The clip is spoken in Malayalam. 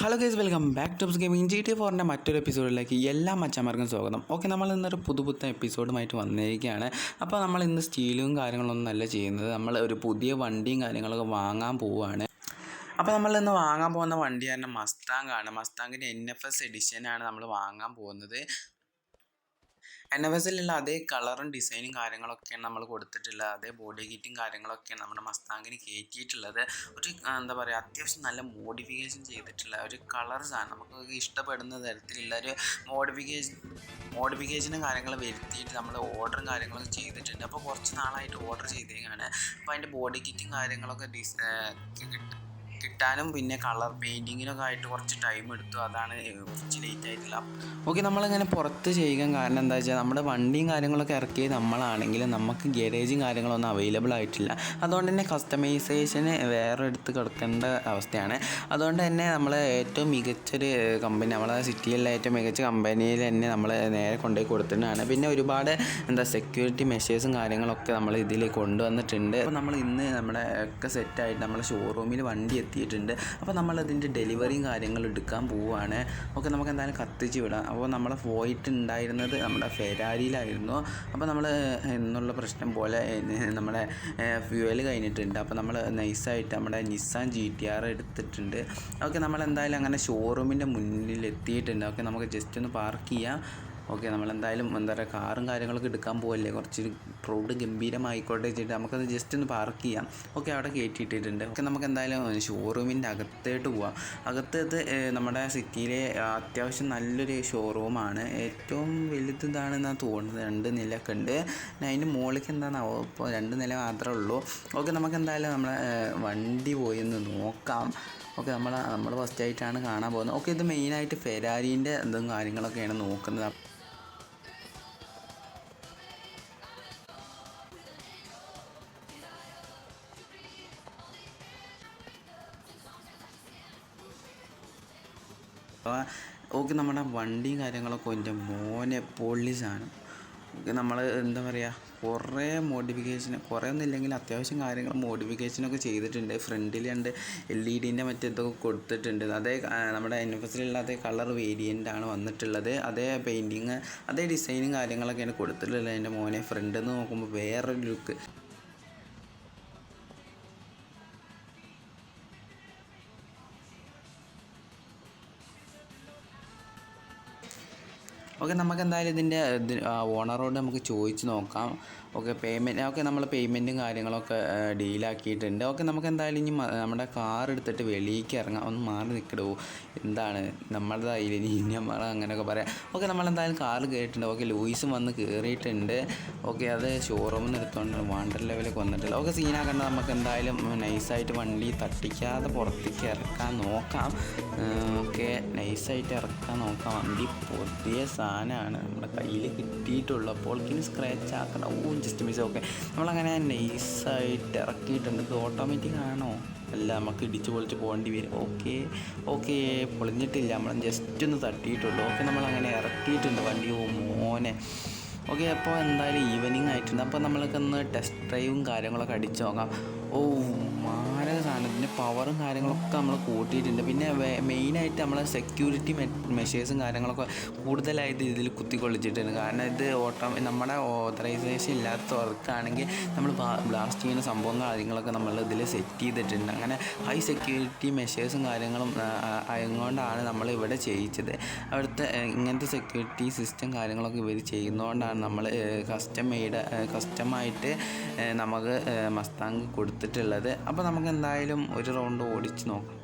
Hello guys, welcome back to gaming. GTA 4 മറ്റൊരു എപ്പിസോഡിലേക്ക് എല്ലാ മച്ചന്മാർക്കും സ്വാഗതം. ഓക്കെ, നമ്മൾ ഇന്നൊരു പുതുപുത്തൻ എപ്പിസോഡുമായിട്ട് വന്നിരിക്കുകയാണ്. അപ്പോൾ നമ്മൾ ഇന്ന് സ്റ്റീലും കാര്യങ്ങളൊന്നും അല്ല ചെയ്യുന്നത്, നമ്മൾ ഒരു പുതിയ വണ്ടിയും കാര്യങ്ങളൊക്കെ വാങ്ങാൻ പോവുകയാണ്. അപ്പോൾ നമ്മൾ ഇന്ന് വാങ്ങാൻ പോകുന്ന വണ്ടി തന്നെ മസ്താങ്ങാണ്. മസ്താങ്ങിൻ്റെ NFS എഡിഷനാണ് നമ്മൾ വാങ്ങാൻ പോകുന്നത്. NFSലുള്ള അതേ കളറും ഡിസൈനും കാര്യങ്ങളൊക്കെയാണ് നമ്മൾ കൊടുത്തിട്ടുള്ളത്. അതേ ബോഡി കിറ്റും കാര്യങ്ങളൊക്കെയാണ് നമ്മുടെ മസ്താങ്ങിന് കയറ്റിയിട്ടുള്ളത്. ഒരു എന്താ പറയുക, അത്യാവശ്യം നല്ല മോഡിഫിക്കേഷൻ ചെയ്തിട്ടുള്ള ഒരു കളർസാണ്. നമുക്ക് ഇഷ്ടപ്പെടുന്ന തരത്തിലുള്ള ഒരു മോഡിഫിക്കേഷനും കാര്യങ്ങൾ വരുത്തിയിട്ട് നമ്മൾ ഓർഡറും കാര്യങ്ങളൊക്കെ ചെയ്തിട്ടുണ്ട്. അപ്പോൾ കുറച്ച് നാളായിട്ട് ഓർഡർ ചെയ്തേക്കാണ്. അപ്പോൾ അതിൻ്റെ ബോഡി കിറ്റും കാര്യങ്ങളൊക്കെ കിട്ടാനും പിന്നെ കളർ പെയിൻറ്റിങ്ങിനൊക്കെ ആയിട്ട് കുറച്ച് ടൈം എടുത്തു. അതാണ് കുറച്ച് ലേറ്റ് ആയിട്ടുള്ള. ഓക്കെ, നമ്മളിങ്ങനെ പുറത്ത് ചെയ്യാൻ കാരണം എന്താ വെച്ചാൽ നമ്മുടെ വണ്ടിയും കാര്യങ്ങളൊക്കെ ഇറക്കിയത് നമ്മളാണെങ്കിലും നമുക്ക് ഗാരേജും കാര്യങ്ങളൊന്നും അവൈലബിൾ ആയിട്ടില്ല. അതുകൊണ്ട് തന്നെ കസ്റ്റമൈസേഷന് വേറെ എടുത്ത് കിടക്കേണ്ട അവസ്ഥയാണ്. അതുകൊണ്ട് തന്നെ നമ്മൾ ഏറ്റവും മികച്ചൊരു കമ്പനി, നമ്മളെ സിറ്റിയിലുള്ള ഏറ്റവും മികച്ച കമ്പനിയിൽ തന്നെ നമ്മൾ നേരെ കൊണ്ടുപോയി കൊടുത്തിട്ടാണ്. പിന്നെ ഒരുപാട് സെക്യൂരിറ്റി മെഷേഴ്സും കാര്യങ്ങളൊക്കെ നമ്മൾ ഇതിൽ കൊണ്ടുവന്നിട്ടുണ്ട്. അപ്പോൾ നമ്മൾ ഇന്ന് നമ്മുടെ ഒക്കെ സെറ്റായിട്ട് നമ്മളെ ഷോറൂമിൽ വണ്ടി എത്തിയിട്ടുണ്ട്. അപ്പോൾ നമ്മളതിൻ്റെ ഡെലിവറിയും കാര്യങ്ങളും എടുക്കാൻ പോവുകയാണ്. ഓക്കെ, നമുക്ക് എന്തായാലും കത്തിച്ച് വിടാം. അപ്പോൾ നമ്മൾ പോയിട്ടുണ്ടായിരുന്നത് നമ്മുടെ ഫെരാരിയിലായിരുന്നു. അപ്പോൾ നമ്മൾ എന്നുള്ള പ്രശ്നം പോലെ നമ്മുടെ ഫ്യൂവൽ കഴിഞ്ഞിട്ടുണ്ട്. അപ്പോൾ നമ്മൾ നൈസായിട്ട് നമ്മുടെ നിസ്സാൻ GTR എടുത്തിട്ടുണ്ട്. ഓക്കെ, നമ്മളെന്തായാലും അങ്ങനെ ഷോറൂമിൻ്റെ മുന്നിൽ എത്തിയിട്ടുണ്ട്. ഓക്കെ, നമുക്ക് ജസ്റ്റ് ഒന്ന് പാർക്ക് ചെയ്യാം. ഓക്കെ, നമ്മളെന്തായാലും എന്താ പറയുക, കാറും കാര്യങ്ങളൊക്കെ എടുക്കാൻ പോകല്ലേ, കുറച്ച് പ്രൗഡ് ഗംഭീരമായിക്കോട്ടെ വെച്ചിട്ട് നമുക്കത് ജസ്റ്റ് ഒന്ന് പാർക്ക് ചെയ്യാം. ഓക്കെ, അവിടെ കയറ്റിയിട്ടിട്ടുണ്ട്. ഓക്കെ, നമുക്ക് എന്തായാലും ഷോറൂമിൻ്റെ അകത്തേട്ട് പോവാം. അകത്തത് നമ്മുടെ സിറ്റിയിലെ അത്യാവശ്യം നല്ലൊരു ഷോറൂമാണ്. ഏറ്റവും വലുതാണെന്നാണ് തോന്നുന്നത്. 2 നിലയൊക്കെ ഉണ്ട്. അതിൻ്റെ മുകളിലേക്ക് എന്താണെന്നാവോ, ഇപ്പോൾ 2 നില മാത്രമേ ഉള്ളൂ. ഓക്കെ, നമുക്ക് എന്തായാലും നമ്മളെ വണ്ടി പോയി ഒന്ന് നോക്കാം. ഓക്കെ, നമ്മൾ ഫസ്റ്റ് ആയിട്ടാണ് കാണാൻ പോകുന്നത്. ഓക്കെ, ഇത് മെയിനായിട്ട് ഫെരാരീൻ്റെ എന്തും കാര്യങ്ങളൊക്കെയാണ് നോക്കുന്നത്. ഓക്കെ, നമ്മുടെ വണ്ടിയും കാര്യങ്ങളൊക്കെ എൻ്റെ മോനെ പൊള്ളിസാണ്. ഓക്കെ, നമ്മൾ എന്താ പറയുക, കുറേ കുറേ ഒന്നും ഇല്ലെങ്കിൽ അത്യാവശ്യം കാര്യങ്ങൾ മോഡിഫിക്കേഷനൊക്കെ ചെയ്തിട്ടുണ്ട്. ഫ്രണ്ടിൽ 2 LED മറ്റേതൊക്കെ കൊടുത്തിട്ടുണ്ട്. അതേ നമ്മുടെ NFSലുള്ള അതേ കളർ വേരിയൻ്റാണ് വന്നിട്ടുള്ളത്. അതേ പെയിൻറ്റിങ് അതേ ഡിസൈനും കാര്യങ്ങളൊക്കെയാണ് കൊടുത്തിട്ടുള്ളത്. എൻ്റെ മോനെ ഫ്രണ്ടിൽ നിന്ന് നോക്കുമ്പോൾ വേറൊരു ലുക്ക്. ഓക്കെ, നമുക്ക് എന്തായാലും ഇതിൻ്റെ ഓണറോട് നമുക്ക് ചോദിച്ച് നോക്കാം. ഓക്കെ, നമ്മൾ പേയ്മെൻറ്റും കാര്യങ്ങളൊക്കെ ഡീലാക്കിയിട്ടുണ്ട്. ഓക്കെ, നമുക്ക് എന്തായാലും ഇനി നമ്മുടെ കാർ എടുത്തിട്ട് വെളിയിലേക്ക് ഇറങ്ങാം. ഒന്ന് മാറി നിൽക്കടോ, എന്താണ് നമ്മളുടെ കയ്യിൽ ഇനി നമ്മൾ അങ്ങനെയൊക്കെ പറയാം. ഓക്കെ, നമ്മളെന്തായാലും കാർ കയറിയിട്ടുണ്ട്. ഓക്കെ, ലൂയിസും വന്ന് കയറിയിട്ടുണ്ട്. ഓക്കെ, അത് ഷോറൂമിൽ നിന്ന് എടുത്തുകൊണ്ട് വാണ്ടർ ലെവലൊക്കെ വന്നിട്ടില്ല. ഓക്കെ, സീനാക്കണ്ട, നമുക്ക് എന്തായാലും നൈസായിട്ട് വണ്ടി തട്ടിക്കാതെ പുറത്തേക്ക് ഇറക്കാൻ നോക്കാം. ഓക്കെ, നൈസായിട്ട് ഇറക്കാൻ നോക്കാം. വണ്ടി പുതിയ സാധനമാണ് നമ്മുടെ കയ്യിൽ കിട്ടിയിട്ടുള്ളൂ. അപ്പോൾ ഇനി സ്ക്രാച്ച് ആക്കണം. Just miss. ഓക്കെ, നമ്മളങ്ങനെ നൈസായിട്ട് ഇറക്കിയിട്ടുണ്ട്. ഇത് ഓട്ടോമാറ്റിക് ആണോ? അല്ല, നമുക്ക് ഇടിച്ച് പൊളിച്ച് പോകേണ്ടി വരും. ഓക്കെ, പൊളിഞ്ഞിട്ടില്ല, നമ്മൾ ജസ്റ്റ് ഒന്ന് തട്ടിയിട്ടുള്ളൂ. ഓക്കെ, നമ്മളങ്ങനെ ഇറക്കിയിട്ടുണ്ട് വണ്ടി. മോനെ. ഓക്കെ, അപ്പോൾ എന്തായാലും ഈവനിങ് ആയിട്ടുണ്ട്. അപ്പോൾ നമ്മളൊക്കെ ഒന്ന് ടെസ്റ്റ് ഡ്രൈവും കാര്യങ്ങളൊക്കെ അടിച്ച് നോക്കാം. മാരക സാധനത്തിൻ്റെ പവറും കാര്യങ്ങളൊക്കെ നമ്മൾ കൂട്ടിയിട്ടുണ്ട്. പിന്നെ മെയിനായിട്ട് നമ്മളെ സെക്യൂരിറ്റി മെഷേഴ്സും കാര്യങ്ങളൊക്കെ കൂടുതലായിട്ട് ഇതിൽ കുത്തിക്കൊള്ളിച്ചിട്ടുണ്ട്. കാരണം ഇത് നമ്മുടെ ഓതറൈസേഷൻ ഇല്ലാത്തവർക്കാണെങ്കിൽ നമ്മൾ ബ്ലാസ്റ്റ് ചെയ്യുന്ന സംഭവങ്ങൾ കാര്യങ്ങളൊക്കെ നമ്മൾ ഇതിൽ സെറ്റ് ചെയ്തിട്ടുണ്ട്. അങ്ങനെ ഹൈ സെക്യൂരിറ്റി മെഷേഴ്സും കാര്യങ്ങളും അതുകൊണ്ടാണ് നമ്മൾ ഇവിടെ ചെയ്യിച്ചത്. അവിടുത്തെ ഇങ്ങനത്തെ സെക്യൂരിറ്റി സിസ്റ്റം കാര്യങ്ങളൊക്കെ ഇവർ ചെയ്യുന്നതുകൊണ്ടാണ് നമ്മൾ കസ്റ്റമായിട്ട് നമുക്ക് മസ്താങ് കൊടുത്തിട്ടുള്ളത്. അപ്പോൾ നമുക്ക് എന്തായാലും ഒരു റൗണ്ട് ഓടിച്ച് നോക്കാം.